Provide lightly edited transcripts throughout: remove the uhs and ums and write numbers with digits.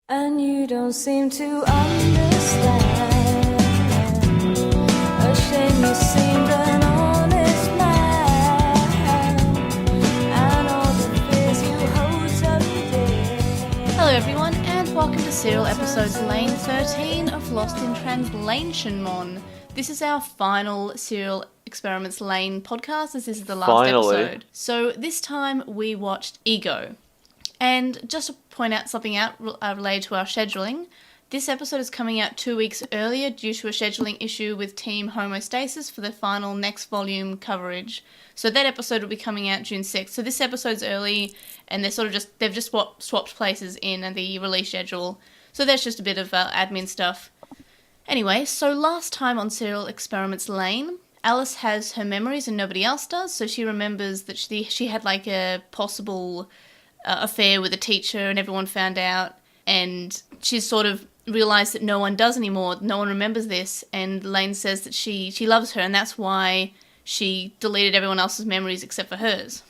And you don't seem to understand. A shame you seemed an honest man. And all the fears you hold so dear. Hello everyone, and welcome to serial episodes Lain 13 of LostinTranslationmon. This is our final Serial Experiments Lain podcast, as this is the last episode. So this time we watched Ego. And just to point out something out related to our scheduling, this episode is coming out 2 weeks earlier due to a scheduling issue with Team Homostasis for the final next volume coverage. So that episode will be coming out June 6th. So this episode's early, and they've just swapped places in the release schedule. So there's just a bit of admin stuff. Anyway, so last time on Serial Experiments Lain, Alice has her memories and nobody else does. So she remembers that she had like a possible affair with a teacher and everyone found out, and she's sort of realised that no one does anymore, no one remembers this, and Lain says that she loves her and that's why she deleted everyone else's memories except for hers.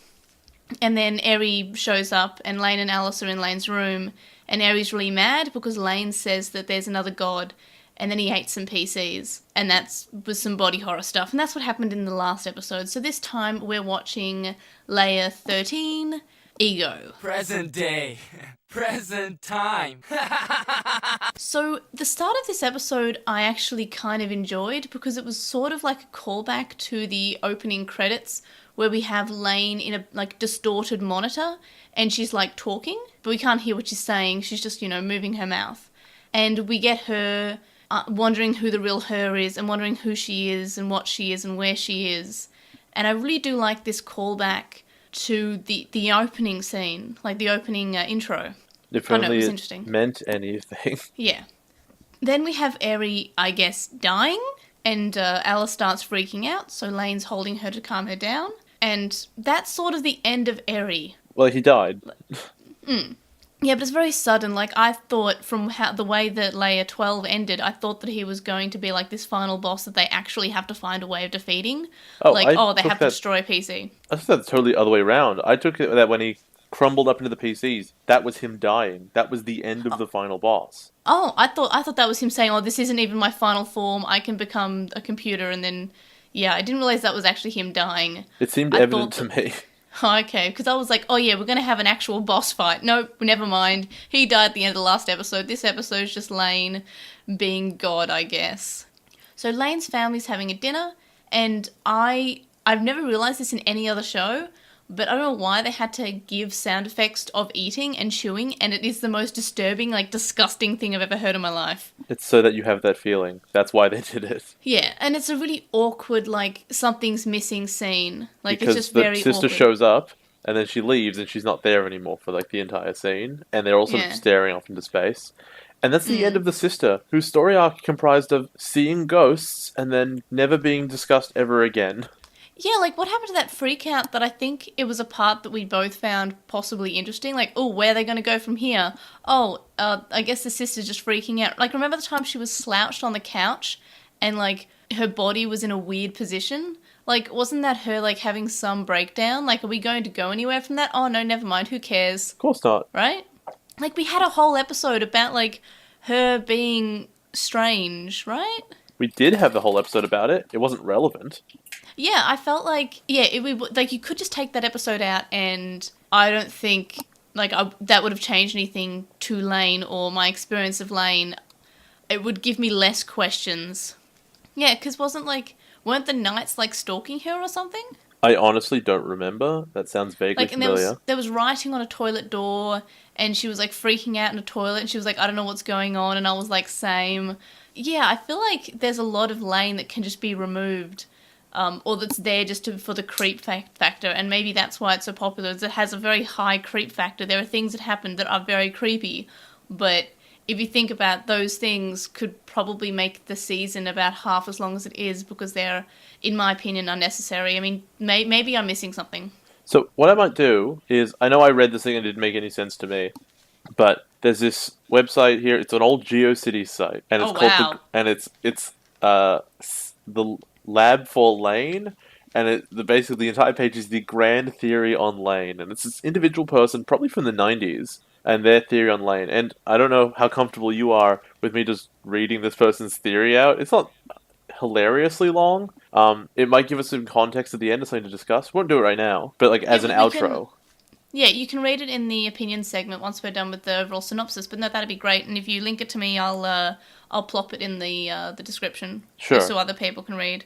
And then Eri shows up and Lain and Alice are in Lain's room, and Eri's really mad because Lain says that there's another god, and then he ate some PCs, and that's with some body horror stuff, and that's what happened in the last episode. So this time we're watching Layer 13, Ego. Present day. Present time. So the start of this episode I actually kind of enjoyed because it was sort of like a callback to the opening credits where we have Lain in a like distorted monitor and she's like talking, but we can't hear what she's saying. She's just, moving her mouth. And we get her wondering who the real her is and wondering who she is and what she is and where she is. And I really do like this callback to the opening scene, like the opening intro. If I know, it only was it interesting. meant anything. Yeah. Then we have Eri, I guess, dying, and Alice starts freaking out, so Lain's holding her to calm her down. And that's sort of the end of Eri. Well, he died. Yeah, but it's very sudden. Like, I thought from the way that Layer 12 ended, I thought that he was going to be like this final boss that they actually have to find a way of defeating. Oh, they have to destroy a PC. I thought that's totally the other way around. I took it that when he crumbled up into the PCs, that was him dying. That was the end of the final boss. Oh, I thought that was him saying, "Oh, this isn't even my final form. I can become a computer." And then, yeah, I didn't realize that was actually him dying. It seemed evident to me. Okay, because I was like, oh yeah, we're going to have an actual boss fight. Nope, never mind. He died at the end of the last episode. This episode's just Lain being God, I guess. So Lain's family's having a dinner, and I've never realised this in any other show, but I don't know why they had to give sound effects of eating and chewing, and it is the most disturbing, like, disgusting thing I've ever heard in my life. It's so that you have that feeling. That's why they did it. Yeah, and it's a really awkward, like, something's missing scene. Like, Because it's just very the sister awkward. shows up, and then she leaves, and she's not there anymore for, like, the entire scene. And they're all sort of staring off into space. And that's the end of the sister, whose story arc comprised of seeing ghosts, and then never being discussed ever again. Yeah, like, what happened to that freak out that I think it was a part that we both found possibly interesting? Like, oh, where are they going to go from here? Oh, I guess the sister's just freaking out. Like, remember the time she was slouched on the couch and, like, her body was in a weird position? Like, wasn't that her, like, having some breakdown? Like, are we going to go anywhere from that? Oh, no, never mind. Who cares? Of course not. Right? Like, we had a whole episode about, like, her being strange, right? We did have the whole episode about it. It wasn't relevant. Yeah, I felt like, like you could just take that episode out and I don't think, like, that would have changed anything to Lain or my experience of Lain. It would give me less questions. Yeah, because weren't the knights, like, stalking her or something? I honestly don't remember. That sounds vaguely Like, and familiar. there was writing on a toilet door and she was, like, freaking out in a toilet and she was like, I don't know what's going on, and I was like, same. Yeah, I feel like there's a lot of Lain that can just be removed. Or that's there just for the creep factor, and maybe that's why it's so popular. It has a very high creep factor. There are things that happen that are very creepy, but if you think about those things, could probably make the season about half as long as it is because they're, in my opinion, unnecessary. I mean, maybe I'm missing something. So what I might do is, I know I read this thing and it didn't make any sense to me, but there's this website here. It's an old GeoCities site, and it's the Lab for Lain, and basically the entire page is the grand theory on Lain, and it's this individual person, probably from the 90s, and their theory on Lain. And I don't know how comfortable you are with me just reading this person's theory out. It's not hilariously long. It might give us some context at the end of something to discuss. We won't do it right now, but like as an outro. Yeah, you can read it in the opinion segment once we're done with the overall synopsis. But no, that'd be great. And if you link it to me, I'll plop it in the description, sure, so other people can read.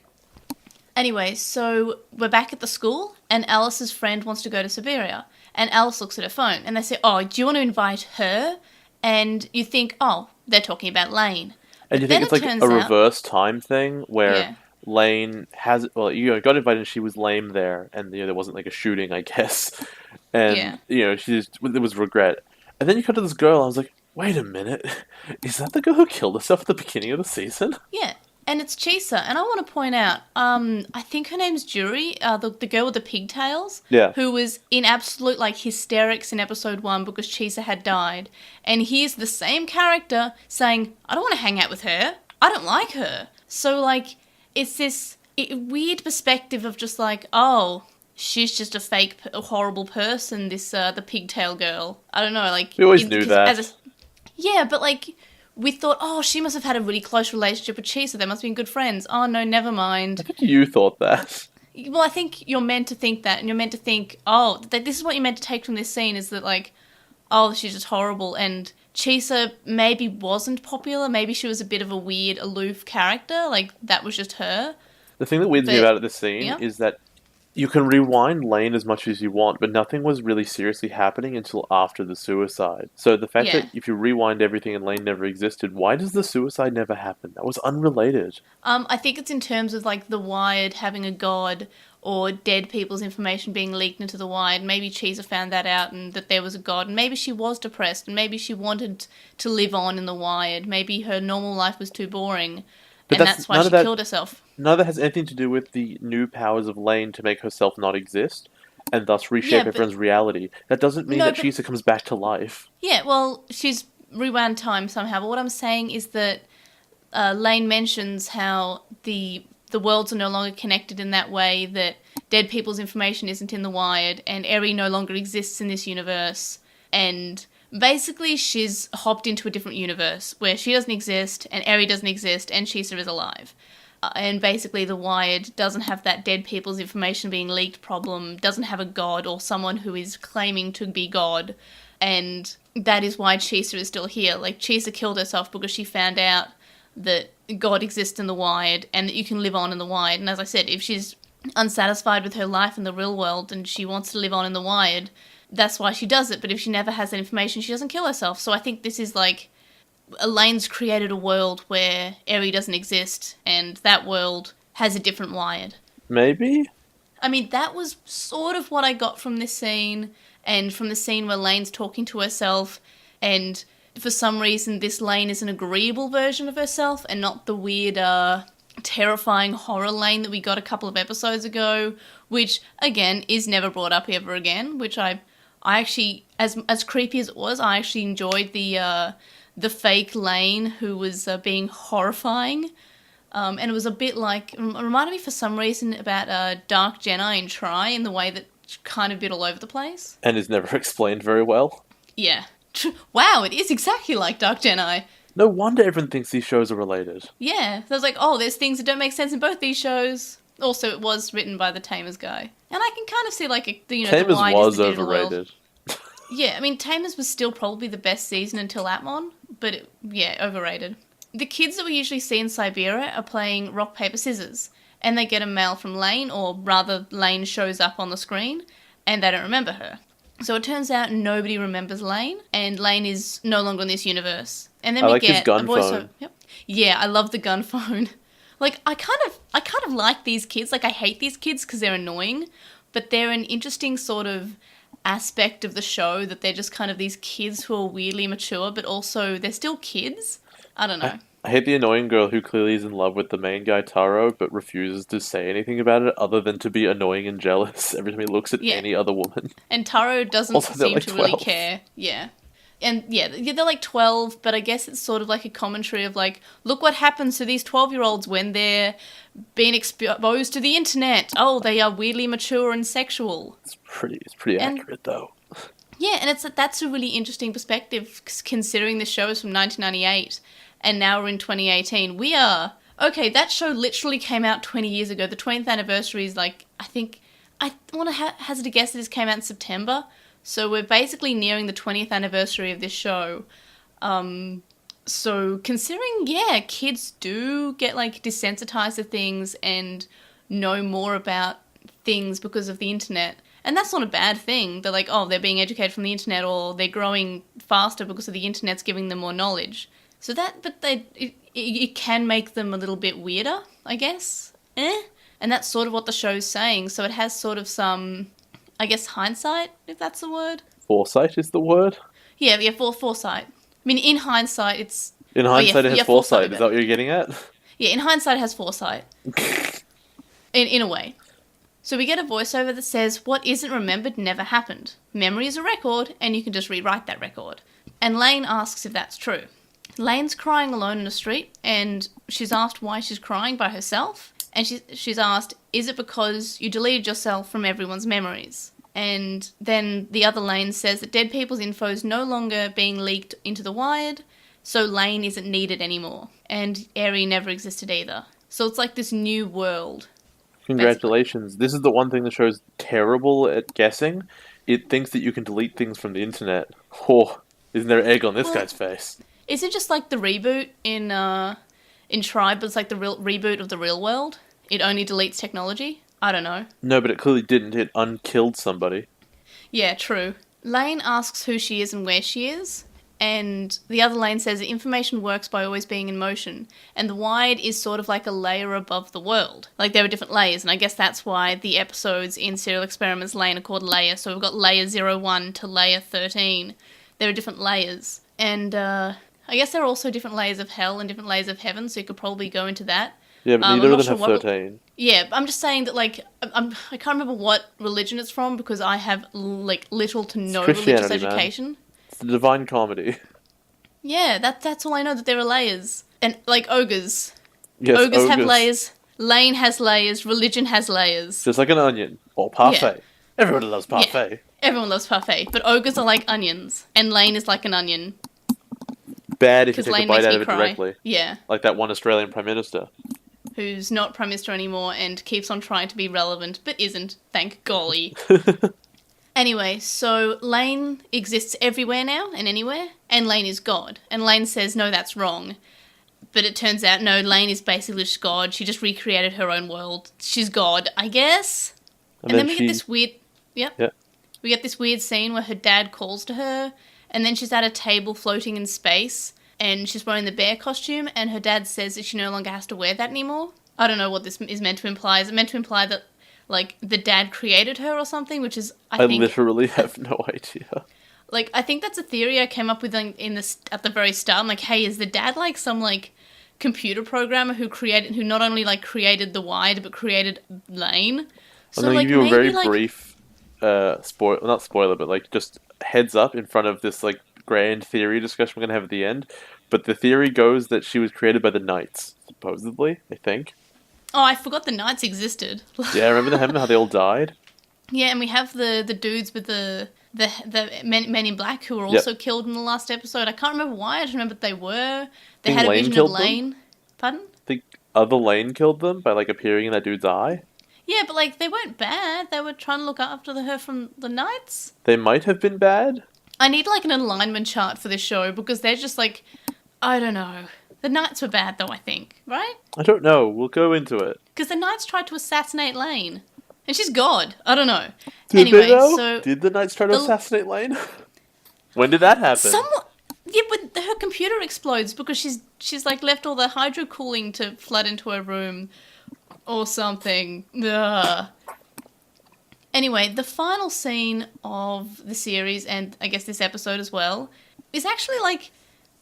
Anyway, so we're back at the school, and Alice's friend wants to go to Siberia. And Alice looks at her phone, and they say, "Oh, do you want to invite her?" And you think, "Oh, they're talking about Lain." And you think it's like a reverse time thing where Lain has, well, got invited and she was lame there, and there wasn't like a shooting, I guess, and there was regret. And then you come to this girl, I was like, wait a minute, is that the girl who killed herself at the beginning of the season? Yeah. And it's Chisa, and I want to point out, I think her name's Juri, the girl with the pigtails, who was in absolute, like, hysterics in episode 1 because Chisa had died. And here's the same character saying, I don't want to hang out with her. I don't like her. So, like, it's this weird perspective of just like, oh, she's just a fake, horrible person, this, the pigtail girl. I don't know, like... We always knew that. Yeah, but, like... We thought, oh, she must have had a really close relationship with Chisa. They must have been good friends. Oh, no, never mind. I think you thought that. Well, I think you're meant to think that, and you're meant to think, oh, this is what you're meant to take from this scene, is that, like, oh, she's just horrible, and Chisa maybe wasn't popular. Maybe she was a bit of a weird, aloof character. Like, that was just her. The thing that weirds me about this scene is that you can rewind Lain as much as you want, but nothing was really seriously happening until after the suicide. So the fact that if you rewind everything and Lain never existed, why does the suicide never happen? That was unrelated. I think it's in terms of, like, the Wired having a god, or dead people's information being leaked into the Wired. Maybe Chisa found that out, and that there was a god, and maybe she was depressed, and maybe she wanted to live on in the Wired. Maybe her normal life was too boring, and that's why she killed herself. None of that has anything to do with the new powers of Lain to make herself not exist, and thus reshape everyone's reality. That doesn't mean that Chisa comes back to life. Yeah, well, she's rewound time somehow, but what I'm saying is that Lain mentions how the worlds are no longer connected in that way, that dead people's information isn't in the Wired, and Eri no longer exists in this universe, and... Basically, she's hopped into a different universe where she doesn't exist, and Eri doesn't exist, and Chisa is alive. And basically, the Wired doesn't have that dead people's information being leaked problem, doesn't have a god or someone who is claiming to be God, and that is why Chisa is still here. Like, Chisa killed herself because she found out that God exists in the Wired, and that you can live on in the Wired. And as I said, if she's unsatisfied with her life in the real world, and she wants to live on in the Wired... That's why she does it, but if she never has that information, she doesn't kill herself. So I think this is like, Elaine's created a world where Eri doesn't exist, and that world has a different Wired. Maybe? I mean, that was sort of what I got from this scene, and from the scene where Lain's talking to herself, and for some reason this Lain is an agreeable version of herself, and not the weird, terrifying horror Lain that we got a couple of episodes ago, which, again, is never brought up ever again, which I actually, as creepy as it was, I actually enjoyed the fake Lain who was being horrifying. And it was a bit like, it reminded me for some reason about Dark Jedi in Try, in the way that it's kind of a bit all over the place. And is never explained very well. Yeah. Wow, it is exactly like Dark Jedi. No wonder everyone thinks these shows are related. Yeah. So I was like, oh, there's things that don't make sense in both these shows. Also, it was written by the Tamers guy. And I can kind of see, like, Tamers the wide was is the digital overrated. world. Yeah, I mean, Tamers was still probably the best season until Atmon, but, overrated. The kids that we usually see in Siberia are playing rock, paper, scissors, and they get a mail from Lain, or rather, Lain shows up on the screen, and they don't remember her. So it turns out nobody remembers Lain, and Lain is no longer in this universe. And then we get his gun phone. Yep. Yeah, I love the gun phone. Like, I kind of like these kids. Like, I hate these kids because they're annoying, but they're an interesting sort of aspect of the show, that they're just kind of these kids who are weirdly mature, but also they're still kids. I don't know. I hate the annoying girl who clearly is in love with the main guy, Taro, but refuses to say anything about it other than to be annoying and jealous every time he looks at any other woman. And Taro doesn't seem to really care. Yeah. And they're like 12, but I guess it's sort of like a commentary of like, look what happens to these 12-year-olds when they're being exposed to the internet. Oh, they are weirdly mature and sexual. It's pretty accurate though. Yeah, and that's a really interesting perspective considering the show is from 1998 and now we're in 2018. Okay, that show literally came out 20 years ago. The 20th anniversary is I want to hazard a guess that this came out in September. So we're basically nearing the 20th anniversary of this show. So considering, kids do get desensitized to things and know more about things because of the internet. And that's not a bad thing. They're they're being educated from the internet or they're growing faster because of the internet's giving them more knowledge. So it can make them a little bit weirder, I guess. And that's sort of what the show's saying. So it has sort of some, I guess, hindsight, if that's the word. Foresight is the word? Yeah, foresight. I mean, in hindsight, it's... In hindsight, it has foresight. Is that what you're getting at? Yeah, in hindsight, it has foresight. in a way. So we get a voiceover that says, what isn't remembered never happened. Memory is a record, and you can just rewrite that record. And Lain asks if that's true. Lain's crying alone in the street, and she's asked why she's crying by herself. And she's asked, is it because you deleted yourself from everyone's memories? And then the other Lain says that dead people's info is no longer being leaked into the wired, so Lain isn't needed anymore. And Eri never existed either. So it's like this new world. Congratulations. Basically. This is the one thing the show's terrible at guessing. It thinks that you can delete things from the internet. Oh, isn't there egg on this guy's face? Is it just like the reboot in Tribe, but it's like the real reboot of the real world? It only deletes technology? I don't know. No, but it clearly didn't. It unkilled somebody. Yeah, true. Lain asks who she is and where she is, and the other Lain says that information works by always being in motion, and the wired is sort of like a layer above the world. Like, there are different layers, and I guess that's why the episodes in Serial Experiments Lain are called Layer. So we've got Layer 01 to Layer 13. There are different layers. And, I guess there are also different layers of hell and different layers of heaven, so you could probably go into that. Yeah, but neither of them have 13. Yeah, I'm just saying that, I can't remember what religion it's from because I have, little to no religious education. Man. It's the Divine Comedy. Yeah, that's all I know, that there are layers. And, ogres. Yes, ogres have layers. Lain has layers. Religion has layers. Just like an onion. Or parfait. Yeah. Everybody loves parfait. Yeah, everyone loves parfait. But ogres are like onions. And Lain is like an onion. Bad if you take a bite out of it directly. Yeah. Like that one Australian Prime Minister. Who's not Prime Minister anymore and keeps on trying to be relevant, but isn't, thank golly. Anyway, so Lain exists everywhere now and anywhere, and Lain is God. And Lain says, no, that's wrong. But it turns out, no, Lain is basically just God. She just recreated her own world. She's God, I guess. And then we get this weird... Yep. Yeah. We get this weird scene where her dad calls to her, and then she's at a table floating in space, and she's wearing the bear costume, and her dad says that she no longer has to wear that anymore. I don't know what this is meant to imply. Is it meant to imply that, the dad created her or something? Which is, I think... literally have no idea. I think that's a theory I came up with at the very start. I'm like, hey, is the dad, some, computer programmer who not only, created the Wired, but created Lain? So, I'm going to give you a very brief, not spoiler, but, just heads up in front of this, grand theory discussion we're going to have at the end. But the theory goes that she was created by the Knights, supposedly, I think. Oh, I forgot the Knights existed. Yeah, remember how they all died? Yeah, and we have the dudes with the men in black who were also killed in the last episode. I can't remember why, I just remember they were. They had a vision of Lain. Pardon? I think other Lain killed them by, appearing in that dude's eye. Yeah, but, they weren't bad. They were trying to look after her from the Knights. They might have been bad. I need, an alignment chart for this show, because they're just, I don't know. The Knights were bad, though, I think. Right? I don't know. We'll go into it. Because the Knights tried to assassinate Lain. And she's God. I don't know. Did the Knights try to assassinate Lain? When did that happen? Yeah, but her computer explodes because she's left all the hydro cooling to flood into her room. Or something. Ugh. Anyway, the final scene of the series, and I guess this episode as well, is actually I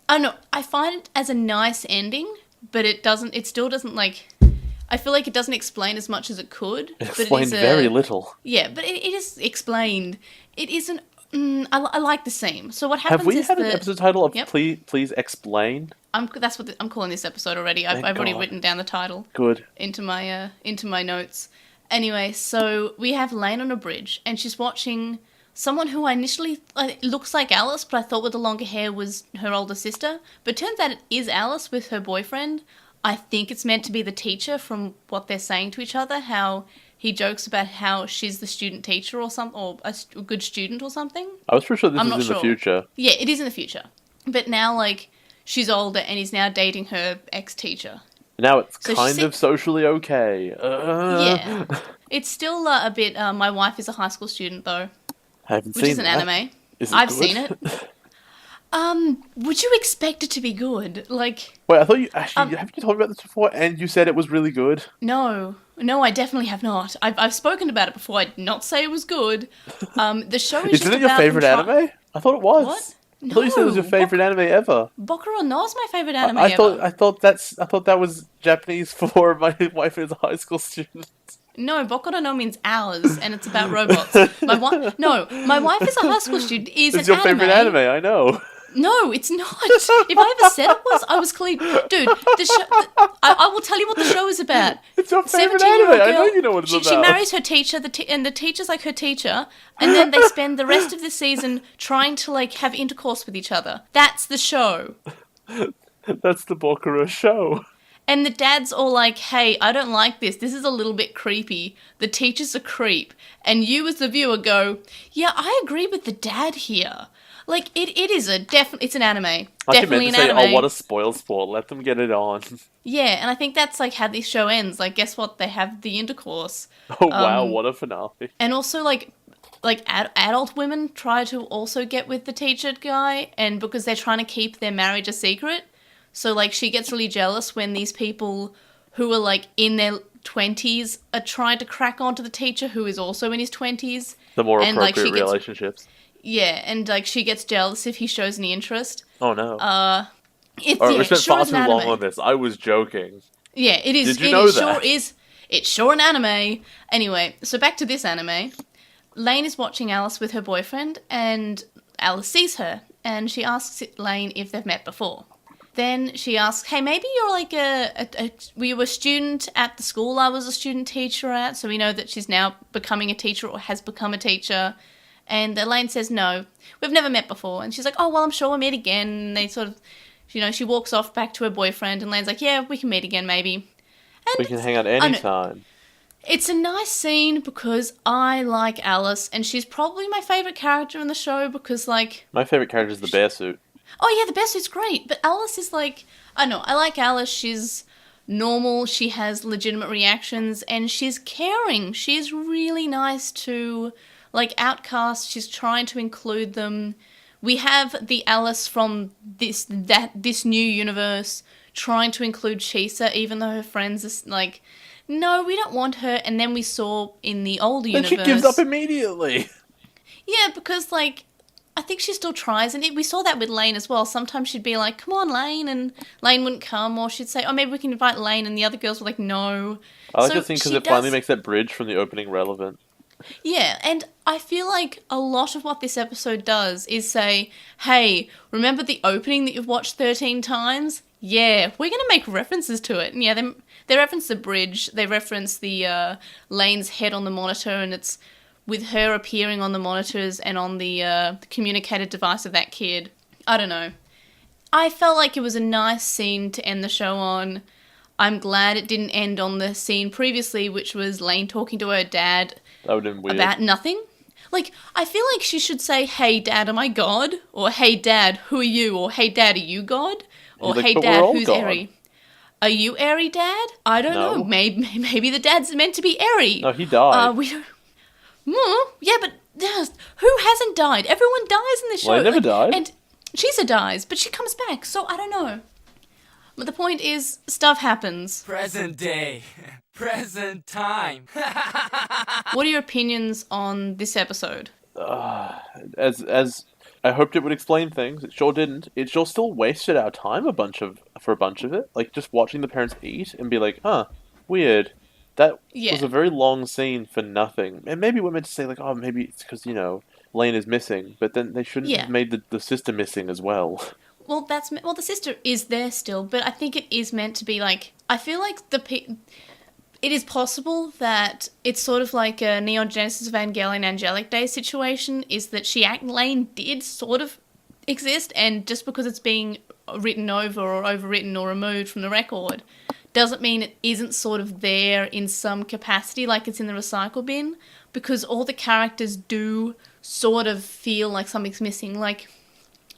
don't know, I find it as a nice ending, but it still doesn't I feel like it doesn't explain as much as it could. It explains very little. Yeah, but it is explained. It isn't, I like the scene. So what happens is Have we had an episode title of Please Explain? That's what I'm calling this episode already. I've already written down the title. Good. Into my notes. Anyway, so we have Lain on a bridge, and she's watching someone who I initially looks like Alice, but I thought with the longer hair was her older sister. But it turns out it is Alice with her boyfriend. I think it's meant to be the teacher from what they're saying to each other, how he jokes about how she's the student teacher or something, or a good student or something. I was pretty sure this is in the future. Yeah, it is in the future. But now, like, she's older and he's now dating her ex-teacher. Now it's so kind of socially okay. Yeah. It's still a bit... my wife is a high school student, though. I haven't seen Which is an anime. I've seen it. Would you expect it to be good? Like... Wait, I thought you... Actually, have you told me about this before? And you said it was really good? No, I definitely have not. I've spoken about it before. I did not say it was good. The show is Isn't it your favourite anime? I thought it was. What? I thought you said it was your favourite anime ever. Boku no is my favourite anime ever. I thought that was Japanese for my wife is a high school student. No, Boku no means ours, and it's about robots. My wife is a high school student. It's your favourite anime, I know. No, it's not. If I ever said it was, I was clean. Dude, the show... I will tell you what the show is about. It's your favourite anime. Girl, I know you know what it's about. She marries her teacher, and the teacher's like her teacher, and then they spend the rest of the season trying to, like, have intercourse with each other. That's the show. That's the Bokura show. And the dad's all like, hey, I don't like this. This is a little bit creepy. The teacher's a creep. And you as the viewer go, yeah, I agree with the dad here. Like, it is it's an anime. Definitely an anime. Oh, what a spoil sport. Let them get it on. Yeah, and I think that's, like, how this show ends. Like, guess what? They have the intercourse. Oh, wow, what a finale. And also, like adult women try to also get with the teacher guy, and because they're trying to keep their marriage a secret. So, like, she gets really jealous when these people who are, like, in their 20s are trying to crack onto the teacher who is also in his 20s. The more appropriate relationships. Yeah, and, like, she gets jealous if he shows any interest. Oh, no. We spent far too long on this. I was joking. Yeah, it is. Did you know that? It's sure an anime. Anyway, so back to this anime. Lain is watching Alice with her boyfriend, and Alice sees her, and she asks Lain if they've met before. Then she asks, hey, maybe you're like were you a student at the school I was a student teacher at? So we know that she's now becoming a teacher or has become a teacher. And Lain says, no, we've never met before. And she's like, oh, well, I'm sure we'll meet again. And they sort of, she walks off back to her boyfriend, and Lain's like, yeah, we can meet again maybe. And we can hang out anytime. It's a nice scene because I like Alice, and she's probably my favourite character in the show because, like... My favourite character is the bear suit. Oh, yeah, the bear suit's great, but Alice is like... I don't know, I like Alice. She's normal, she has legitimate reactions, and she's caring. She's really nice to, like, outcasts. She's trying to include them. We have the Alice from this new universe trying to include Chisa, even though her friends are like... No, we don't want her. And then we saw in the older universe... And she gives up immediately. Yeah, because, like, I think she still tries. And we saw that with Lain as well. Sometimes she'd be like, come on, Lain. And Lain wouldn't come. Or she'd say, oh, maybe we can invite Lain. And the other girls were like, no. I like to think because it finally makes that bridge from the opening relevant. Yeah, and I feel like a lot of what this episode does is say, hey, remember the opening that you've watched 13 times? Yeah, we're going to make references to it. And yeah, they reference the bridge, they reference the Lain's head on the monitor, and it's with her appearing on the monitors and on the communicator device of that kid. I don't know. I felt like it was a nice scene to end the show on. I'm glad it didn't end on the scene previously, which was Lain talking to her dad that would have been weird. About nothing. Like, I feel like she should say, hey, Dad, am I God? Or, hey, Dad, who are you? Or, hey, Dad, are you God? Or, hey, Dad, who's God. Eri? Are you Eri, Dad? I don't know. Maybe the dad's meant to be Eri. No, he died. We don't... Yeah, but who hasn't died? Everyone dies in this show. Well, he never died. And Chisa dies, but she comes back, so I don't know. But the point is, stuff happens. Present day. Present time. What are your opinions on this episode? As I hoped it would explain things, it sure didn't. It sure still wasted our time for a bunch of it. Like, just watching the parents eat and be like, huh, weird. That was a very long scene for nothing. And maybe we're meant to say, like, oh, maybe it's because, Lain is missing. But then they shouldn't have made the sister missing as well. Well, the sister is there still, but I think it is meant to be, like... I feel like it is possible that it's sort of like a Neon Genesis Evangelion Angelic Day situation, is that Lain did sort of exist, and just because it's being written over or overwritten or removed from the record doesn't mean it isn't sort of there in some capacity, like it's in the recycle bin, because all the characters do sort of feel like something's missing. Like,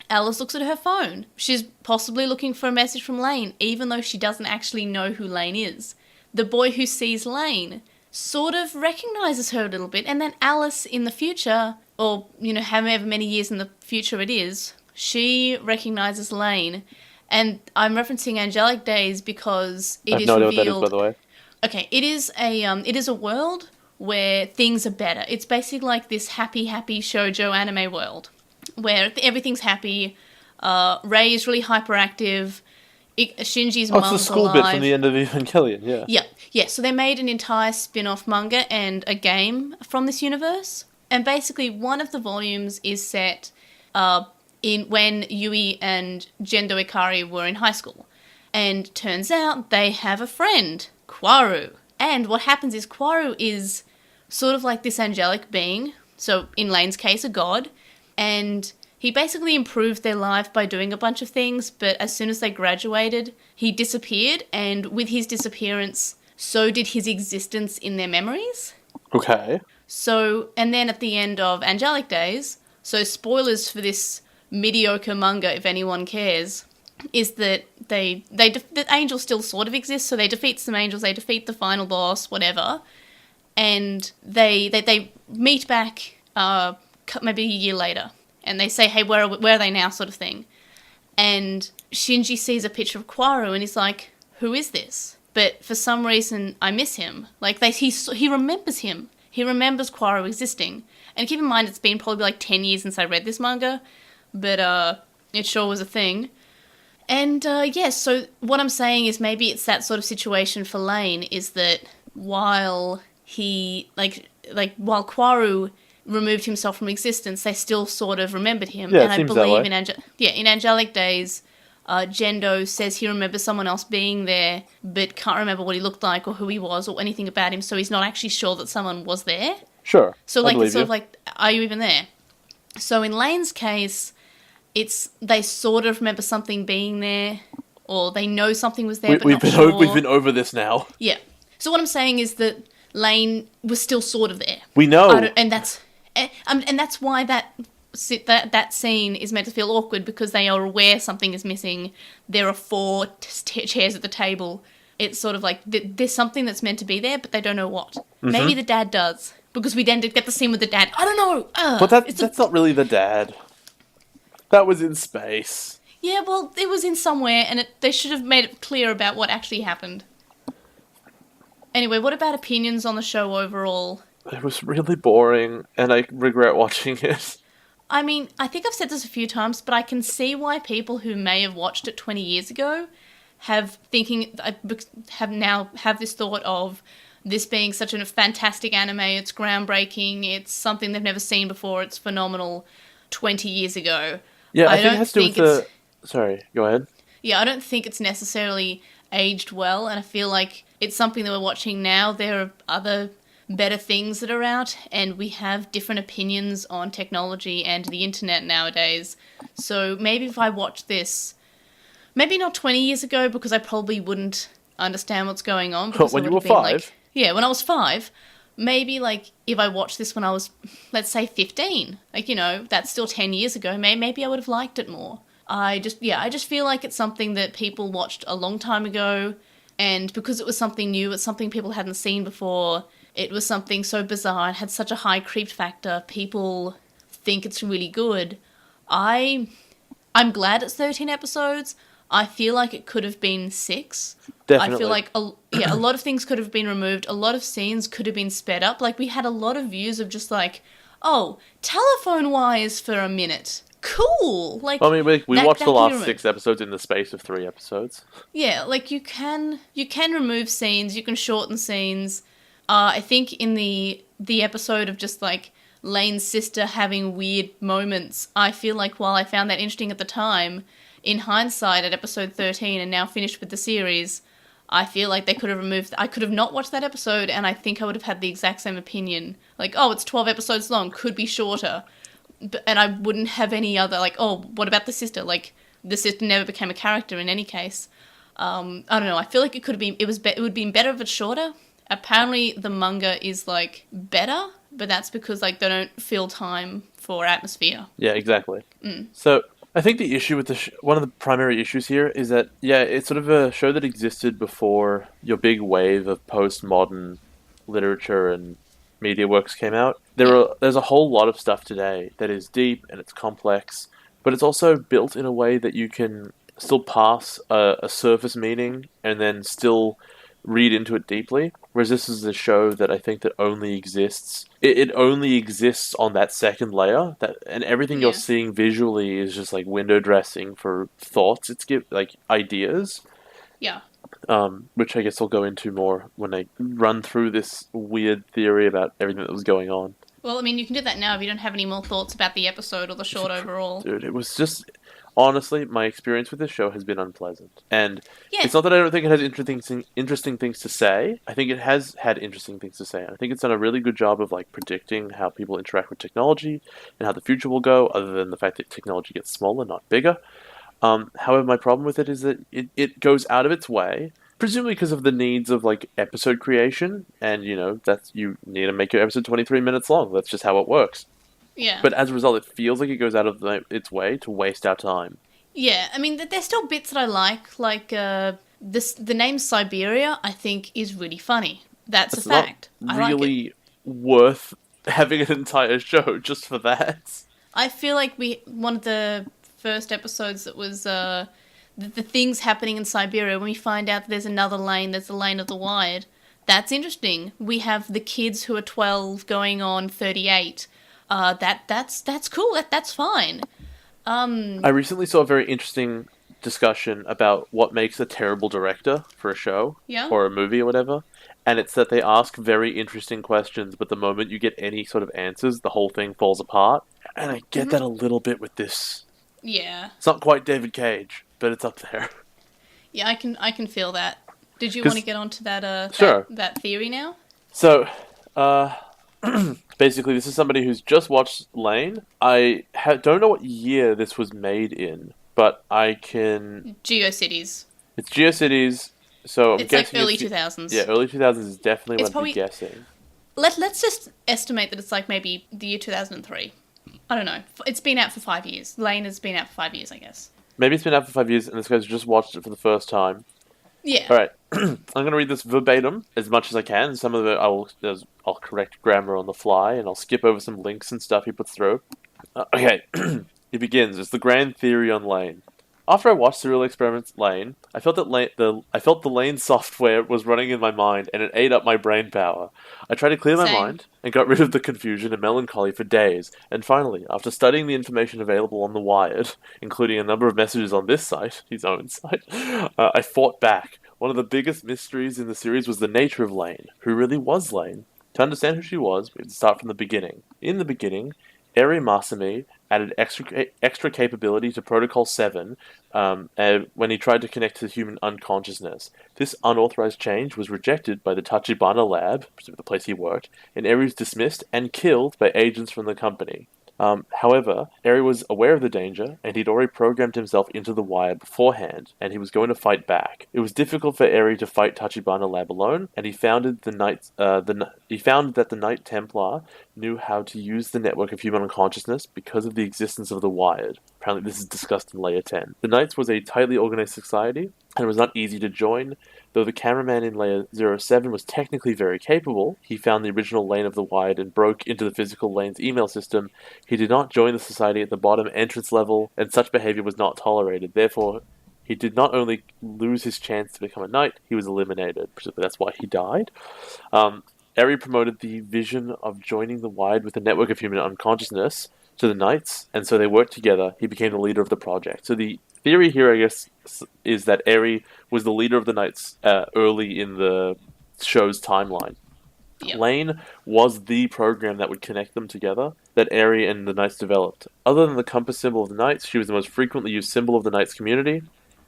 Alice looks at her phone. She's possibly looking for a message from Lain, even though she doesn't actually know who Lain is. The boy who sees Lain sort of recognises her a little bit, and then Alice in the future, or, you know, however many years in the future it is, she recognises Lain. And I'm referencing Angelic Days because it is revealed... I have no idea what that is, by the way. Okay, it is a world where things are better. It's basically like this happy shoujo anime world where everything's happy. Rei is really hyperactive. Shinji's mum's alive. It's the school bit from the end of Evangelion, yeah. Yeah, so they made an entire spin-off manga and a game from this universe. And basically one of the volumes is set in when Yui and Gendo Ikari were in high school. And turns out they have a friend, Kwaru. And what happens is Kwaru is sort of like this angelic being, so in Lain's case, a god, and he basically improved their life by doing a bunch of things, but as soon as they graduated, he disappeared, and with his disappearance, so did his existence in their memories. Okay. So, and then at the end of Angelic Days, so spoilers for this mediocre manga, if anyone cares, is that the angels still sort of exist, so they defeat some angels, they defeat the final boss, whatever, and they meet back maybe a year later, and they say, hey, where are they now, sort of thing. And Shinji sees a picture of Kwaru, and he's like, who is this? But for some reason, I miss him. Like, he remembers him. He remembers Kwaru existing. And keep in mind, it's been probably like 10 years since I read this manga, but it sure was a thing. And, so what I'm saying is maybe it's that sort of situation for Lain, is that while he, while Kwaru removed himself from existence, they still sort of remembered him. Yeah, and it seems I believe that way. in Angelic Days, Gendo says he remembers someone else being there, but can't remember what he looked like or who he was or anything about him, so he's not actually sure that someone was there. Sure. So, like, it's sort of like, are you even there? So in Lain's case, they sort of remember something being there, or they know something was there, but not sure. We've been over this now. Yeah. So what I'm saying is that Lain was still sort of there. We know. And that's why that scene is meant to feel awkward, because they are aware something is missing. There are 4 chairs at the table. It's sort of like there's something that's meant to be there, but they don't know what. Mm-hmm. Maybe the dad does, because we then did get the scene with the dad. I don't know. But that's not really the dad. That was in space. Yeah, well, it was in somewhere, and they should have made it clear about what actually happened. Anyway, what about opinions on the show overall? It was really boring, and I regret watching it. I mean, I think I've said this a few times, but I can see why people who may have watched it 20 years ago have now this thought of this being such a fantastic anime, it's groundbreaking, it's something they've never seen before, it's phenomenal 20 years ago. Yeah, I think it has to do with the... Sorry, go ahead. Yeah, I don't think it's necessarily aged well, and I feel like it's something that we're watching now. There are other better things that are out, and we have different opinions on technology and the internet nowadays. So maybe if I watched this, maybe not 20 years ago, because I probably wouldn't understand what's going on. When you were 5? Yeah, when I was 5. Maybe, like, if I watched this when I was, let's say, 15, like, you know, that's still 10 years ago, maybe I would have liked it more. I just feel like it's something that people watched a long time ago, and because it was something new, it's something people hadn't seen before, it was something so bizarre, it had such a high creep factor, people think it's really good. I'm glad it's 13 episodes. I feel like it could have been 6. Definitely. I feel like a lot of things could have been removed. A lot of scenes could have been sped up. Like, we had a lot of views of just like, oh, telephone wires for a minute. Cool. Like, I mean, we watched the last 6 episodes in the space of 3 episodes. Yeah, like, you can remove scenes. You can shorten scenes. I think in the episode of just like Lain's sister having weird moments, I feel like while I found that interesting at the time, in hindsight, at episode 13 and now finished with the series, I feel like they could have removed... I could have not watched that episode, and I think I would have had the exact same opinion. Like, oh, it's 12 episodes long, could be shorter. And I wouldn't have any other, like, oh, what about the sister? Like, the sister never became a character in any case. I don't know, I feel like it could have been... It would have been better if it's shorter. Apparently, the manga is, like, better, but that's because, like, they don't feel time for atmosphere. Yeah, exactly. So... I think the issue with one of the primary issues here is that, yeah, it's sort of a show that existed before your big wave of postmodern literature and media works came out. There's a whole lot of stuff today that is deep and it's complex, but it's also built in a way that you can still pass a surface meaning and then still read into it deeply. Whereas this is a show that I think that only exists. It only exists on that second layer, and everything you're seeing visually is just like window dressing for thoughts. It's like ideas. Yeah. Which I guess I'll go into more when I run through this weird theory about everything that was going on. Well, I mean, you can do that now if you don't have any more thoughts about the episode or the short overall. Dude, it was just... Honestly, my experience with this show has been unpleasant. And it's not that I don't think it has interesting things to say. I think it has had interesting things to say. I think it's done a really good job of like predicting how people interact with technology and how the future will go, other than the fact that technology gets smaller, not bigger. However, my problem with it is that it goes out of its way, presumably because of the needs of like episode creation, and you need to make your episode 23 minutes long. That's just how it works. Yeah. But as a result, it feels like it goes out of its way to waste our time. Yeah, I mean, there's still bits that I like the name Siberia, I think, is really funny. That's a fact. Not really like worth having an entire show just for that. I feel like one of the first episodes that was the things happening in Siberia, when we find out that there's another lane, there's the lane of the wired. That's interesting. We have the kids who are 12 going on 38. That's cool. That's fine. I recently saw a very interesting discussion about what makes a terrible director for a show or a movie or whatever, and it's that they ask very interesting questions, but the moment you get any sort of answers, the whole thing falls apart. And I get that a little bit with this. Yeah. It's not quite David Cage, but it's up there. Yeah, I can feel that. Did you want to get onto that sure. that theory now? So, basically, this is somebody who's just watched Lain. I don't know what year this was made in, but I can... GeoCities. It's GeoCities, so I'm guessing... It's like early 2000s. Yeah, early 2000s is definitely what I'm guessing. Let's just estimate that it's like maybe the year 2003. I don't know. It's been out for 5 years. Lain has been out for 5 years, I guess. Maybe it's been out for 5 years, and this guy's just watched it for the first time. Yeah. All right. I'm going to read this verbatim as much as I can. Some of it I'll correct grammar on the fly, and I'll skip over some links and stuff he puts through. Okay. It begins. It's the grand theory on Lain. After I watched Serial Experiments Lain, I felt the Lain software was running in my mind, and it ate up my brain power. I tried to clear my mind and got rid of the confusion and melancholy for days. And finally, after studying the information available on the Wired, including a number of messages on this site, his own site, I fought back. One of the biggest mysteries in the series was the nature of Lain. Who really was Lain? To understand who she was, we had to start from the beginning. In the beginning, Eri Masami added extra capability to Protocol 7 when he tried to connect to human unconsciousness. This unauthorized change was rejected by the Tachibana lab, the place he worked, and Eri was dismissed and killed by agents from the company. However, Eri was aware of the danger, and he'd already programmed himself into the wire beforehand, and he was going to fight back. It was difficult for Eri to fight Tachibana Lab alone, and he found that the Knight Templar knew how to use the network of human unconsciousness because of the existence of the Wired. Apparently this is discussed in Layer 10. The Knights was a tightly organized society, and it was not easy to join. Though the cameraman in Layer 07 was technically very capable, he found the original Lain of the Wired and broke into the physical Lain's email system. He did not join the society at the bottom entrance level, and such behavior was not tolerated. Therefore, he did not only lose his chance to become a knight, he was eliminated. Presumably that's why he died. Eri promoted the vision of joining the Wired with a network of human unconsciousness to the Knights, and so they worked together. He became the leader of the project. So the theory here, I guess, is that Eri was the leader of the Knights early in the show's timeline. Yep. Lain was the program that would connect them together that Eri and the Knights developed. Other than the compass symbol of the Knights, she was the most frequently used symbol of the Knights community.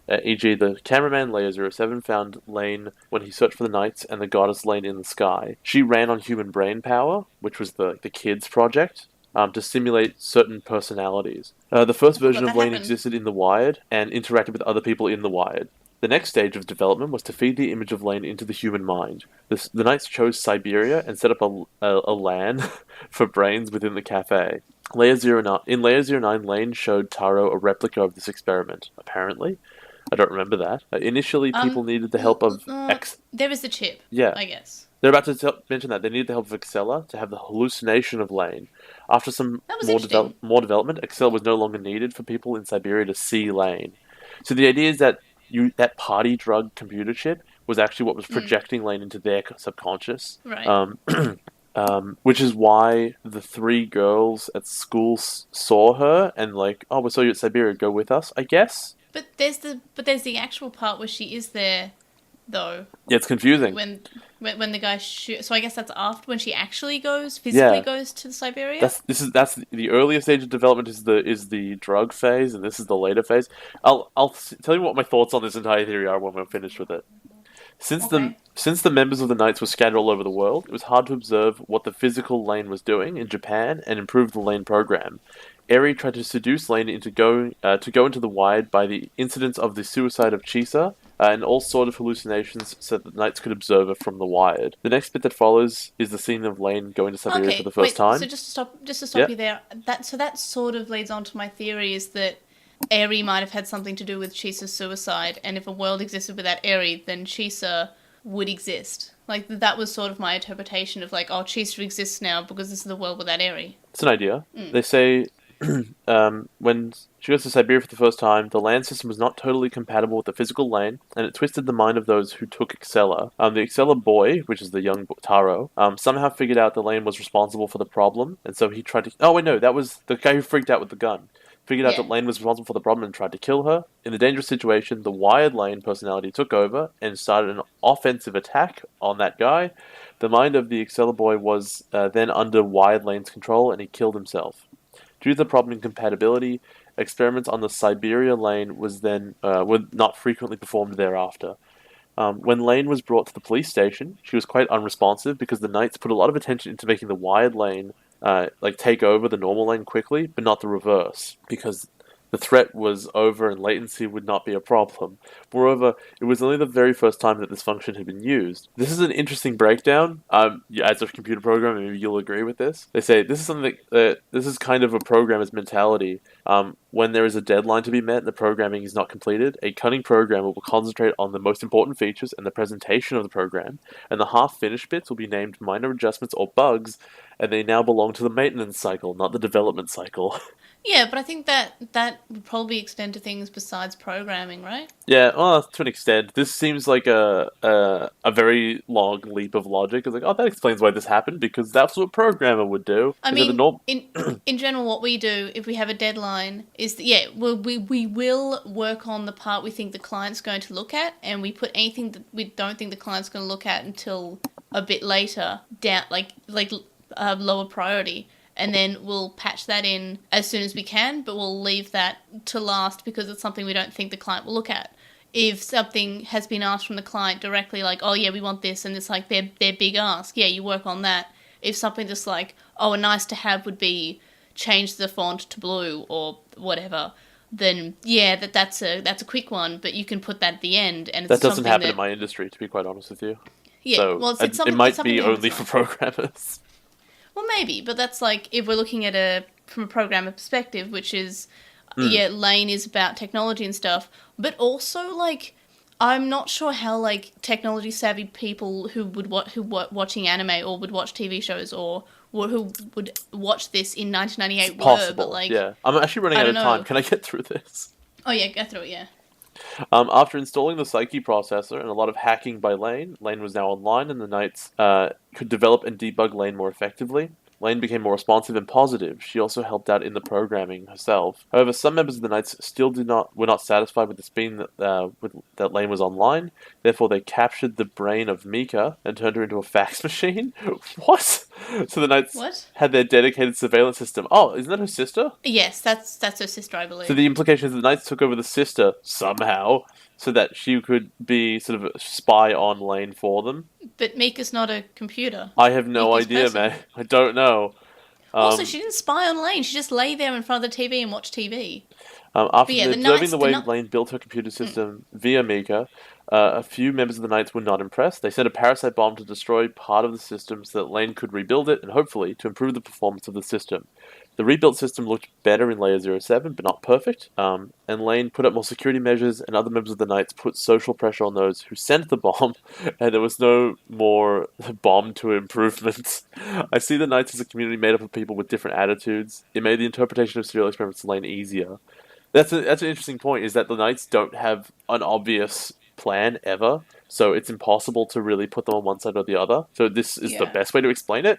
E.g., the cameraman Layer07 found Lain when he searched for the Knights and the goddess Lain in the sky. She ran on human brain power, which was the kids project, to simulate certain personalities. The first version of Lain existed in the Wired and interacted with other people in the Wired. The next stage of development was to feed the image of Lain into the human mind. The Knights chose Siberia and set up a LAN for brains within the cafe. In Layer 09, Lain showed Taro a replica of this experiment, apparently. I don't remember that. Initially, people needed the help of... There is the chip, yeah. I guess. They're about to mention that. They needed the help of Excella to have the hallucination of Lain. After some more development, Excella was no longer needed for people in Siberia to see Lain. So the idea is that that party drug computer chip was actually what was projecting Lain into their subconscious. Right. Which is why the 3 girls at school saw her and like, oh, we saw you at Siberia, go with us, I guess. But there's the actual part where she is there, though. Yeah, it's confusing. When the guy shoots, so I guess that's after when she actually physically goes to Siberia. That's the earliest stage of development is the drug phase, and this is the later phase. I'll tell you what my thoughts on this entire theory are when we're finished with it. Since the members of the Knights were scattered all over the world, it was hard to observe what the physical Lain was doing in Japan and improve the Lain program. Eri tried to seduce Lain into go into the Wired by the incidents of the suicide of Chisa and all sort of hallucinations so that the Knights could observe her from the Wired. The next bit that follows is the scene of Lain going to Siberia for the first time. So just to stop you there, that sort of leads on to my theory is that Eri might have had something to do with Chisa's suicide, and if a world existed without Eri, then Chisa would exist. Like, that was sort of my interpretation of like, oh, Chisa exists now because this is the world without Eri. It's an idea. They say when she goes to Siberia for the first time, the land system was not totally compatible with the physical Lain, and it twisted the mind of those who took Excella. The Excella boy, which is the young Taro, somehow figured out the Lain was responsible for the problem, and so he tried to... Oh, wait, no, that was the guy who freaked out with the gun. Figured out that Lain was responsible for the problem and tried to kill her. In the dangerous situation, the Wired Lain personality took over and started an offensive attack on that guy. The mind of the Excella boy was then under Wired Lain's control, and he killed himself. Due to the problem in compatibility, experiments on the Siberia Lain were not frequently performed thereafter. When Lain was brought to the police station, she was quite unresponsive because the Knights put a lot of attention into making the Wired Lain take over the normal Lain quickly, but not the reverse, because the threat was over and latency would not be a problem. Moreover, it was only the very first time that this function had been used. This is an interesting breakdown. As a computer programmer, maybe you'll agree with this. They say this is something this is kind of a programmer's mentality. When there is a deadline to be met and the programming is not completed, a cunning programmer will concentrate on the most important features and the presentation of the program, and the half-finished bits will be named minor adjustments or bugs, and they now belong to the maintenance cycle, not the development cycle. Yeah, but I think that would probably extend to things besides programming, right? Yeah, well, to an extent. This seems like a very long leap of logic. It's like, oh, that explains why this happened, because that's what a programmer would do. I mean, in general, what we do, if we have a deadline, is we will work on the part we think the client's going to look at, and we put anything that we don't think the client's going to look at until a bit later, down, lower priority. And then we'll patch that in as soon as we can, but we'll leave that to last because it's something we don't think the client will look at. If something has been asked from the client directly, like, oh yeah, we want this, and it's like their big ask, yeah, you work on that. If something just like, oh, a nice to have would be change the font to blue or whatever, then yeah, that's a quick one, but you can put that at the end. And it's that doesn't happen in my industry, to be quite honest with you. Yeah, so well, it might be only for programmers. Well, maybe, but that's like, if we're looking at from a programmer perspective, which is, Lain is about technology and stuff, but also, like, I'm not sure how, like, technology-savvy people who were watching anime or would watch TV shows or who would watch this in 1998 were, but, like... Yeah, I'm actually running out of time. Can I get through this? Oh, yeah, go through it, yeah. After installing the Psyche processor and a lot of hacking by Lain was now online, and the Knights could develop and debug Lain more effectively. Lain became more responsive and positive. She also helped out in the programming herself. However, some members of the Knights still were not satisfied with the speed that Lain was online. Therefore, they captured the brain of Mika and turned her into a fax machine. What? So the Knights had their dedicated surveillance system. Oh, isn't that her sister? Yes, that's her sister, I believe. So the implication is the Knights took over the sister somehow, so that she could be sort of a spy on Lain for them. But Mika's not a computer. I have no idea, man. I don't know. Also, she didn't spy on Lain. She just lay there in front of the TV and watched TV. After observing the way Lain built her computer system via Mika, a few members of the Knights were not impressed. They sent a parasite bomb to destroy part of the system so that Lain could rebuild it and hopefully to improve the performance of the system. The rebuilt system looked better in Layer 07, but not perfect. And Lain put up more security measures, and other members of the Knights put social pressure on those who sent the bomb, and there was no more bomb to improvements. I see the Knights as a community made up of people with different attitudes. It made the interpretation of serial experiments Lain easier. That's an interesting point, is that the Knights don't have an obvious plan ever, so it's impossible to really put them on one side or the other. So this is the best way to explain it.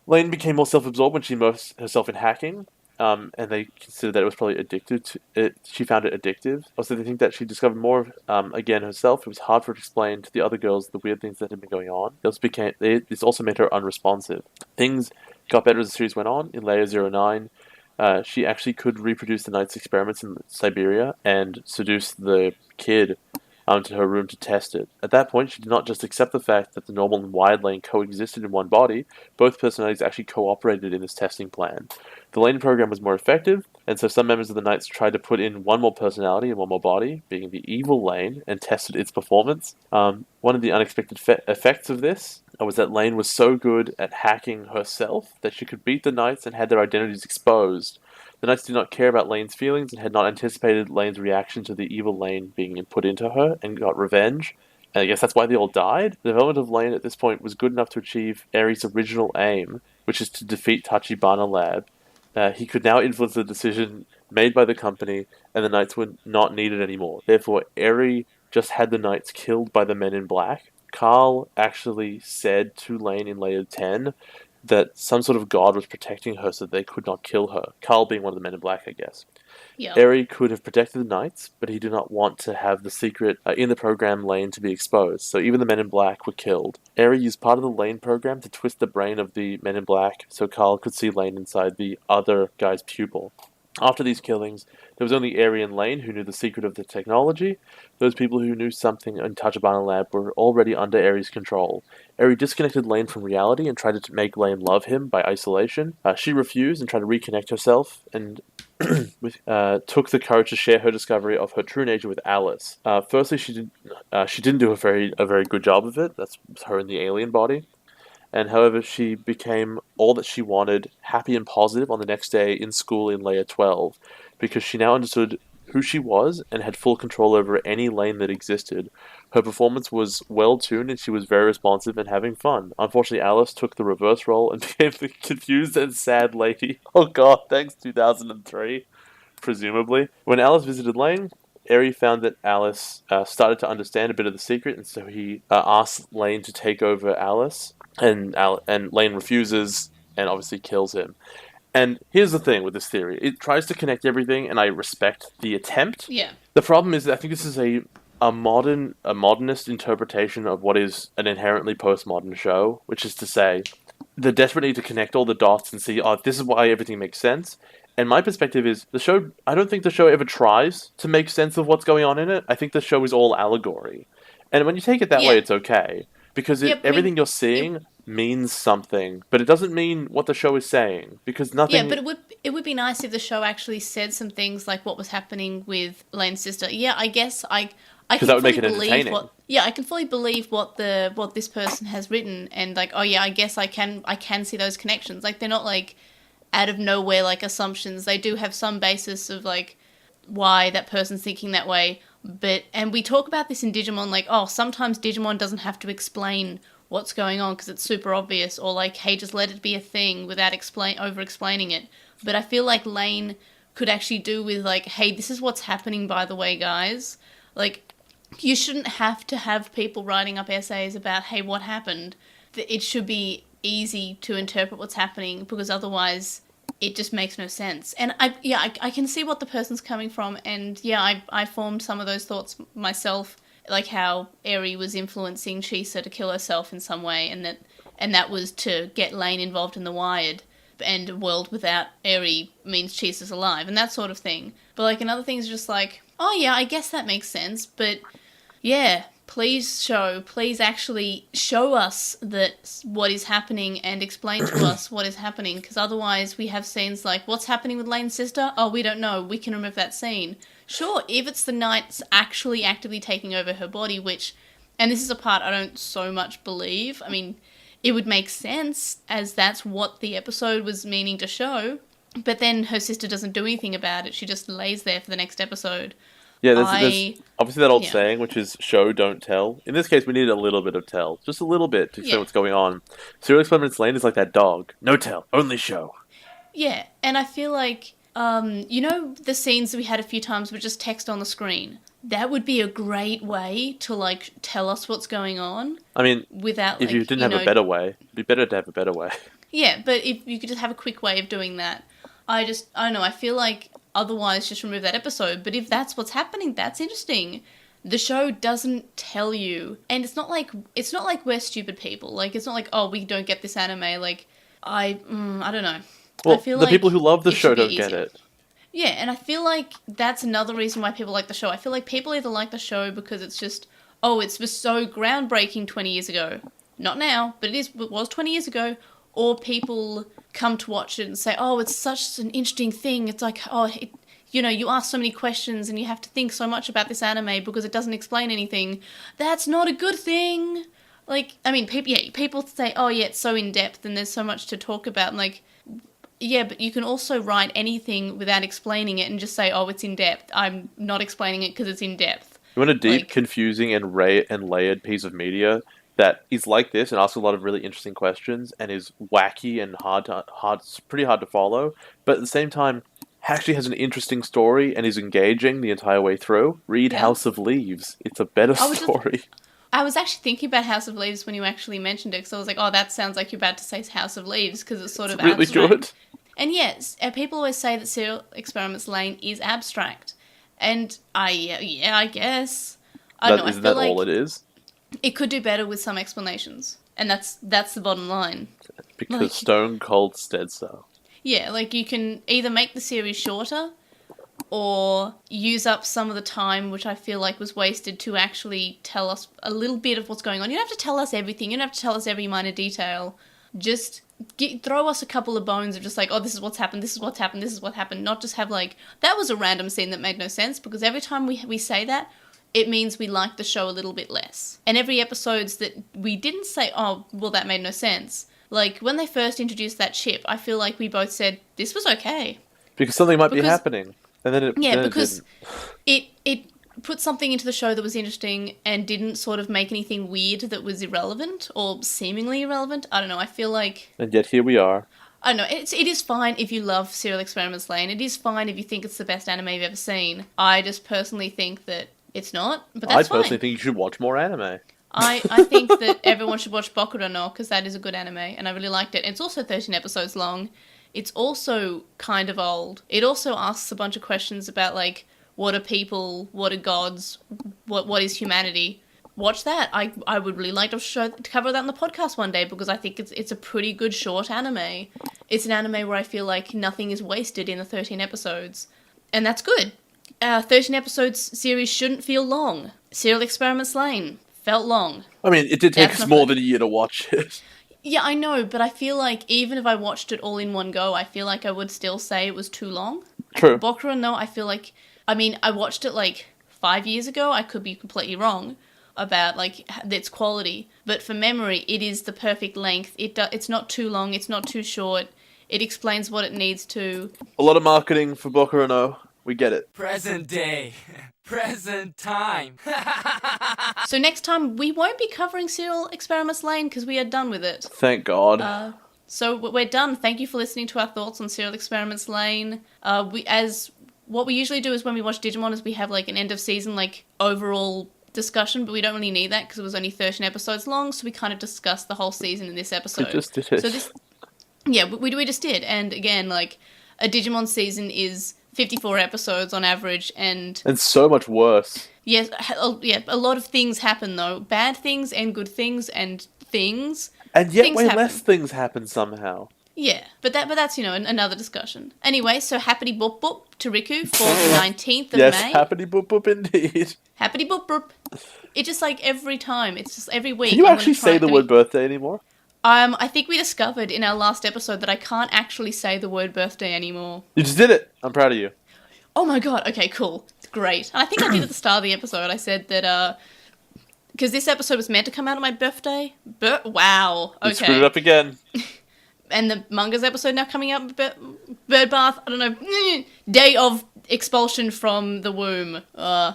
Lain became more self-absorbed when she immersed herself in hacking, and they considered that it was probably addicted to it. She found it addictive. Also, they think that she discovered more, again, herself. It was hard for her to explain to the other girls the weird things that had been going on. This also made her unresponsive. Things got better as the series went on. In Layer 09, she actually could reproduce the Knight's experiments in Siberia and seduce the kid to her room to test it. At that point, she did not just accept the fact that the normal and wide Lain coexisted in one body, both personalities actually cooperated in this testing plan. The Lain program was more effective, and so some members of the Knights tried to put in one more personality and one more body, being the evil Lain, and tested its performance. One of the unexpected effects of this was that Lain was so good at hacking herself that she could beat the Knights and had their identities exposed. The Knights did not care about Lain's feelings and had not anticipated Lain's reaction to the evil Lain being put into her and got revenge. And I guess that's why they all died. The development of Lain at this point was good enough to achieve Eri's original aim, which is to defeat Tachibana Lab. He could now influence the decision made by the company, and the Knights were not needed anymore. Therefore, Eri just had the Knights killed by the Men in Black. Carl actually said to Lain in Layer 10 that some sort of god was protecting her so they could not kill her. Carl being one of the Men in Black, I guess. Yeah. Eri could have protected the Knights, but he did not want to have the secret in the program Lain to be exposed, so even the Men in Black were killed. Eri used part of the Lain program to twist the brain of the Men in Black so Carl could see Lain inside the other guy's pupil. After these killings, there was only Eri and Lain who knew the secret of the technology. Those people who knew something in Tachibana Lab were already under Eri's control. Eri disconnected Lain from reality and tried to make Lain love him by isolation. She refused and tried to reconnect herself and took the courage to share her discovery of her true nature with Alice. Firstly, she didn't do a very good job of it. That's her in the alien body. And however, she became all that she wanted, happy and positive on the next day in school in Layer 12, because she now understood who she was and had full control over any Lain that existed. Her performance was well-tuned and she was very responsive and having fun. Unfortunately, Alice took the reverse role and became the confused and sad lady. Oh god, thanks 2003, presumably. When Alice visited Lain, Eri found that Alice started to understand a bit of the secret, and so he asked Lain to take over Alice. And Lain refuses and obviously kills him. And here's the thing with this theory. It tries to connect everything, and I respect the attempt. Yeah. The problem is that I think this is a modernist interpretation of what is an inherently postmodern show, which is to say, the desperate need to connect all the dots and see, oh, this is why everything makes sense. And my perspective is, I don't think the show ever tries to make sense of what's going on in it. I think the show is all allegory. And when you take it that way, it's okay. Because everything you're seeing means something, but it doesn't mean what the show is saying. Because nothing... Yeah, but it would be nice if the show actually said some things like what was happening with Lain's sister. Yeah, I guess I can that would make it fully believe entertaining. I can fully believe what this person has written, and like, oh yeah, I guess I can see those connections. Like, they're not like out of nowhere like assumptions. They do have some basis of like why that person's thinking that way. And we talk about this in Digimon, like, oh, sometimes Digimon doesn't have to explain what's going on because it's super obvious, or like, hey, just let it be a thing without over-explaining it. But I feel like Lain could actually do with like, hey, this is what's happening, by the way, guys. Like, you shouldn't have to have people writing up essays about, hey, what happened. It should be easy to interpret what's happening, because otherwise it just makes no sense. And I can see what the person's coming from, and I formed some of those thoughts myself, like how Eri was influencing Chisa to kill herself in some way, and that was to get Lain involved in the Wired, and a world without Eri means Chisa's alive, and that sort of thing. But like another thing is just like, oh yeah, I guess that makes sense, but yeah, please actually show us that what is happening and explain to us what is happening, because otherwise we have scenes like, what's happening with Lane's sister? Oh, we don't know. We can remove that scene. Sure, if it's the Knights actually actively taking over her body, which, and this is a part I don't so much believe, I mean, it would make sense as that's what the episode was meaning to show, but then her sister doesn't do anything about it. She just lays there for the next episode. Yeah, there's obviously that old saying, which is show, don't tell. In this case, we need a little bit of tell. Just a little bit to show what's going on. Serial Experiments Lain is like that dog. No tell, only show. Yeah, and I feel like, the scenes that we had a few times were just text on the screen. That would be a great way to, like, tell us what's going on. I mean, without, if you didn't have a better way, it'd be better to have a better way. Yeah, but if you could just have a quick way of doing that. I don't know, I feel like otherwise just remove that episode. But if that's what's happening, that's interesting. The show doesn't tell you. And it's not like we're stupid people. Like, it's not like, oh, we don't get this anime. Like, I don't know. Well, I feel the like people who love the show don't get it. Yeah, and I feel like that's another reason why people like the show. I feel like people either like the show because it's just, oh, it was so groundbreaking 20 years ago. Not now, but it was 20 years ago. Or people come to watch it and say, oh, it's such an interesting thing. It's like, you ask so many questions and you have to think so much about this anime because it doesn't explain anything. That's not a good thing. Like, I mean, people say, oh, yeah, it's so in-depth and there's so much to talk about. And like, yeah, but you can also write anything without explaining it and just say, oh, it's in-depth. I'm not explaining it because it's in-depth. You want a deep, confusing, and layered piece of media that is like this and asks a lot of really interesting questions and is wacky and pretty hard to follow, but at the same time actually has an interesting story and is engaging the entire way through. Read House of Leaves. It's a better story. I was actually thinking about House of Leaves when you actually mentioned it, because I was like, oh, that sounds like you're about to say House of Leaves, because it's sort of really abstract. Good. And yes, people always say that Serial Experiments Lain is abstract. And I guess. Isn't that all it is? It could do better with some explanations. And that's the bottom line. Because Stone Cold said so. Yeah, like you can either make the series shorter or use up some of the time, which I feel like was wasted, to actually tell us a little bit of what's going on. You don't have to tell us everything. You don't have to tell us every minor detail. Just throw us a couple of bones of just like, oh, this is what's happened, this is what's happened, this is what happened. Not just have like, that was a random scene that made no sense, because every time we say that, it means we like the show a little bit less. And every episodes that we didn't say, oh, well, that made no sense. Like, when they first introduced that chip, I feel like we both said, this was okay. Because something might be happening. And then it put something into the show that was interesting and didn't sort of make anything weird that was irrelevant or seemingly irrelevant. I don't know, I feel like... And yet here we are. I don't know, it is fine if you love Serial Experiments Lain. It is fine if you think it's the best anime you've ever seen. I just personally think that it's not, but that's fine. I personally think you should watch more anime. I think that everyone should watch Boku no, because that is a good anime, and I really liked it. It's also 13 episodes long. It's also kind of old. It also asks a bunch of questions about, like, what are people, what are gods, what is humanity. Watch that. I would really like to cover that on the podcast one day, because I think it's a pretty good short anime. It's an anime where I feel like nothing is wasted in the 13 episodes, and that's good. 13 episodes series shouldn't feel long. Serial Experiments Lain felt long. I mean, it did take us more than a year to watch it. Yeah, I know, but I feel like even if I watched it all in one go, I feel like I would still say it was too long. True. Boku no, I feel like... I mean, I watched it like 5 years ago. I could be completely wrong about like its quality. But for memory, it is the perfect length. It's not too long. It's not too short. It explains what it needs to. A lot of marketing for Boku no. We get it. Present day. Present time. So next time, we won't be covering Serial Experiments Lain because we are done with it. Thank God. So we're done. Thank you for listening to our thoughts on Serial Experiments Lain. What we usually do is when we watch Digimon is we have like an end of season like overall discussion, but we don't really need that because it was only 13 episodes long, so we kind of discussed the whole season in this episode. We just did it. So this, yeah, we just did. And again, like, a Digimon season is 54 episodes on average, and so much worse. Yes, yeah, a lot of things happen, though. Bad things and good things and things. And yet things way happen. less things happen somehow. Yeah, but that's, another discussion. Anyway, so happity boop boop to Riku for the 19th of Yes, May. happity boop boop indeed. Happity boop boop. It's just like every time. It's just every week. Can you I'm actually gonna try say the word birthday anymore? I think we discovered in our last episode that I can't actually say the word birthday anymore. You just did it. I'm proud of you. Oh my god, okay, cool. Great. And I think I did at the start of the episode. I said that, because this episode was meant to come out on my birthday. Wow. Okay. You screwed it up again. And the manga's episode now coming out, bird bath, I don't know, day of expulsion from the womb.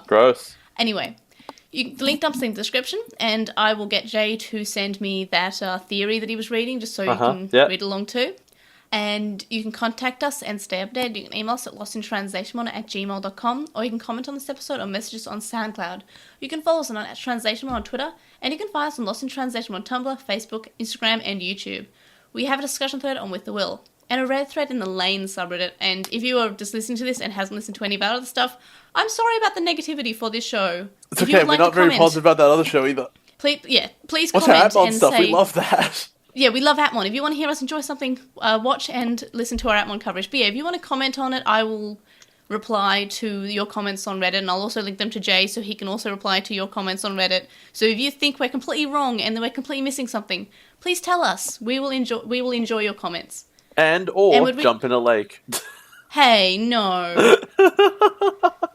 Gross. Anyway, the link dump's in the description, and I will get Jay to send me that theory that he was reading, just so you can read along too. And you can contact us and stay updated. You can email us at LostinTranslationmon@gmail.com, or you can comment on this episode or message us on SoundCloud. You can follow us on @TranslationMon on Twitter, and you can find us on LostinTranslationmon on Tumblr, Facebook, Instagram, and YouTube. We have a discussion thread on With the Will, and a Reddit thread in the Lain subreddit. And if you are just listening to this and hasn't listened to any of our other stuff, I'm sorry about the negativity for this show. It's okay, we're not very positive about that other show either. Please What's comment our Atmon and stuff? say... We love that. Yeah, we love Atmon. If you want to hear us enjoy something, watch and listen to our Atmon coverage. But yeah, if you want to comment on it, I will reply to your comments on Reddit, and I'll also link them to Jay so he can also reply to your comments on Reddit. So if you think we're completely wrong and that we're completely missing something, please tell us. We will enjoy your comments. Or jump in a lake. Hey, no.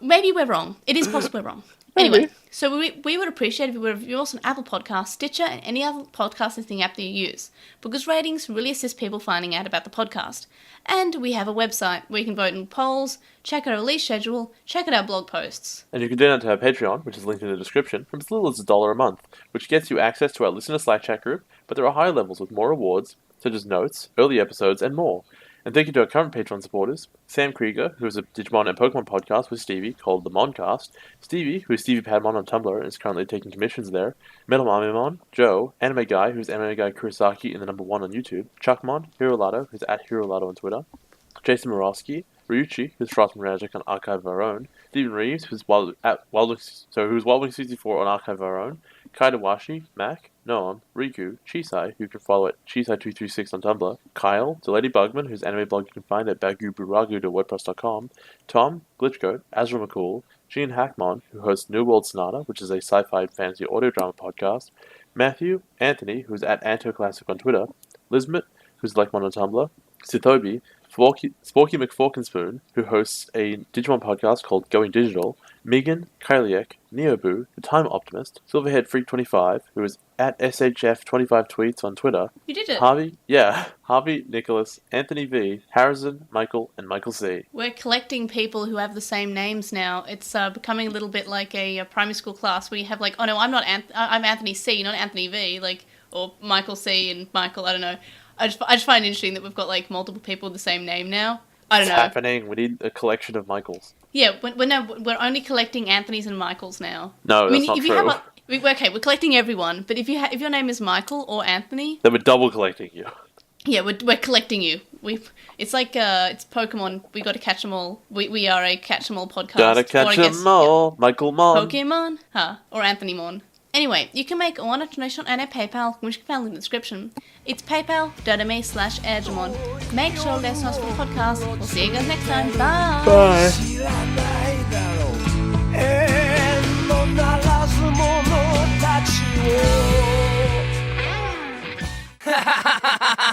Maybe we're wrong. It is possible we're wrong. Anyway, so we would appreciate if you would review us on Apple Podcasts, Stitcher, and any other podcast listening app that you use, because ratings really assist people finding out about the podcast. And we have a website where you can vote in polls, check out our release schedule, check out our blog posts. And you can donate to our Patreon, which is linked in the description, from as little as $1 a month, which gets you access to our listener Slack chat group, but there are higher levels with more rewards, such as notes, early episodes, and more. And thank you to our current Patreon supporters, Sam Krieger, who is a Digimon and Pokemon podcast with Stevie called The Moncast, Stevie, who is Stevie Padmon on Tumblr and is currently taking commissions there, Metal Mamimon, Joe, Anime Guy, who is Anime Guy Kurosaki in the #1 on YouTube, Chuckmon, Hirolato, who's at Hirolato on Twitter, Jason Morosky, Ryuchi, who's Frost Magic on Archive of Our Own, Stephen Reeves, who's Wildwing64 on Archive of Our Own, Kaidawashi, Mac, Noam, Riku, Chisai, who you can follow at Chisai236 on Tumblr, Kyle, the Lady Bugman, whose anime blog you can find at baguburagu.wordpress.com, Tom, Glitchgoat, Azra McCool, Gene Hackmon, who hosts New World Sonata, which is a sci-fi fantasy audio drama podcast, Matthew, Anthony, who's at AntoClassic on Twitter, Lismet, who's Lekmon on Tumblr, Sithobi, Sporky McForkinspoon, who hosts a Digimon podcast called Going Digital, Megan, Kyliek, Neoboo, the Time Optimist, Silverhead Freak 25, who is at SHF25 tweets on Twitter. You did it. Harvey, Nicholas, Anthony V, Harrison, Michael, and Michael C. We're collecting people who have the same names now. It's becoming a little bit like a primary school class where you have like, oh no, I'm Anthony C, not Anthony V, like, or Michael C and Michael, I don't know. I just find it interesting that we've got like multiple people with the same name now. I don't know. It's happening. We need a collection of Michaels. Yeah, we're only collecting Anthonys and Michaels now. No, that's not true. We're collecting everyone, but if your name is Michael or Anthony, then we're double collecting you. Yeah, we're collecting you. It's like it's Pokemon. We got to catch them all. We are a catch them all podcast. Gotta catch them all, yeah. Michael Mon. Pokemon, or Anthony Mon. Anyway, you can make a one-off donation on our PayPal, which you can find in the description. It's paypal.me/Airjamon. Make sure to listen to us for the podcast. We'll see you guys next time. Bye. Bye.